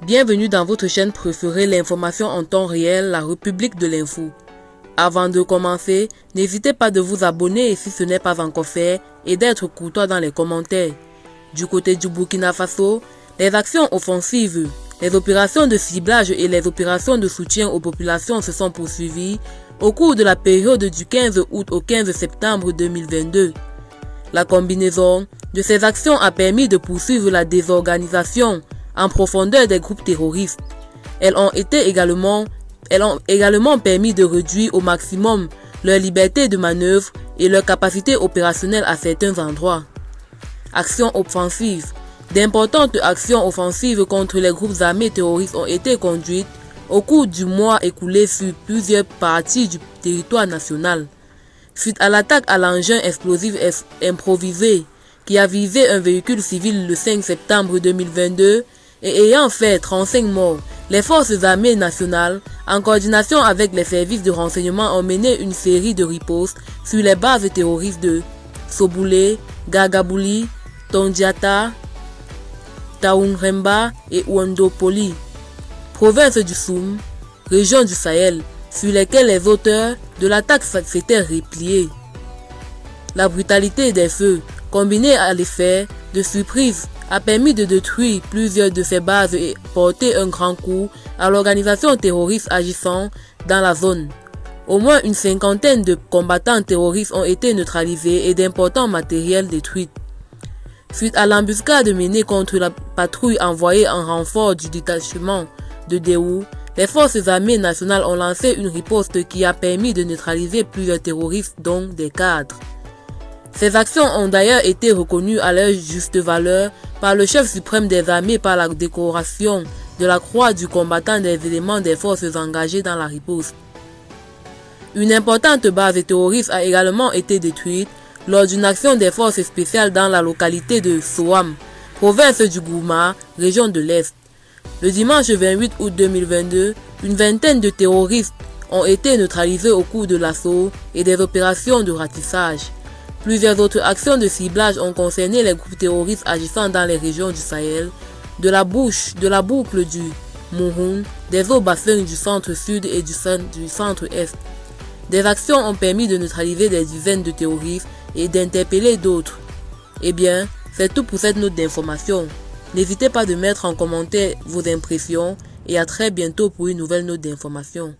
Bienvenue dans votre chaîne préférée, l'information en temps réel, la République de l'info. Avant de commencer, n'hésitez pas de vous abonner si ce n'est pas encore fait et d'être courtois dans les commentaires. Du côté du Burkina Faso, les actions offensives, les opérations de ciblage et les opérations de soutien aux populations se sont poursuivies au cours de la période du 15 août au 15 septembre 2022. La combinaison de ces actions a permis de poursuivre la désorganisation en profondeur des groupes terroristes. Elles ont également permis de réduire au maximum leur liberté de manœuvre et leur capacité opérationnelle à certains endroits. Actions offensives. D'importantes actions offensives contre les groupes armés terroristes ont été conduites au cours du mois écoulé sur plusieurs parties du territoire national. Suite à l'attaque à l'engin explosif improvisé qui a visé un véhicule civil le 5 septembre 2022 et ayant fait 35 morts, les forces armées nationales, en coordination avec les services de renseignement, ont mené une série de ripostes sur les bases terroristes de Soboulé, Gagabouli, Tondiata, Taounremba et Ouandopoli, province du Soum, région du Sahel, sur lesquelles les auteurs de l'attaque s'étaient repliés. La brutalité des feux, combinée à l'effet de surprise, a permis de détruire plusieurs de ces bases et porter un grand coup à l'organisation terroriste agissant dans la zone. Au moins une cinquantaine de combattants terroristes ont été neutralisés et d'importants matériels détruits. Suite à l'embuscade menée contre la patrouille envoyée en renfort du détachement de Déhou, les forces armées nationales ont lancé une riposte qui a permis de neutraliser plusieurs terroristes, dont des cadres. Ces actions ont d'ailleurs été reconnues à leur juste valeur par le chef suprême des armées par la décoration de la croix du combattant des éléments des forces engagées dans la riposte. Une importante base terroriste a également été détruite lors d'une action des forces spéciales dans la localité de Soham, province du Gourma, région de l'Est. Le dimanche 28 août 2022, une vingtaine de terroristes ont été neutralisés au cours de l'assaut et des opérations de ratissage. Plusieurs autres actions de ciblage ont concerné les groupes terroristes agissant dans les régions du Sahel, de la boucle du Mouhoun, des eaux bassins du centre-sud et du centre-est. Des actions ont permis de neutraliser des dizaines de terroristes et d'interpeller d'autres. Eh bien, c'est tout pour cette note d'information. N'hésitez pas de mettre en commentaire vos impressions et à très bientôt pour une nouvelle note d'information.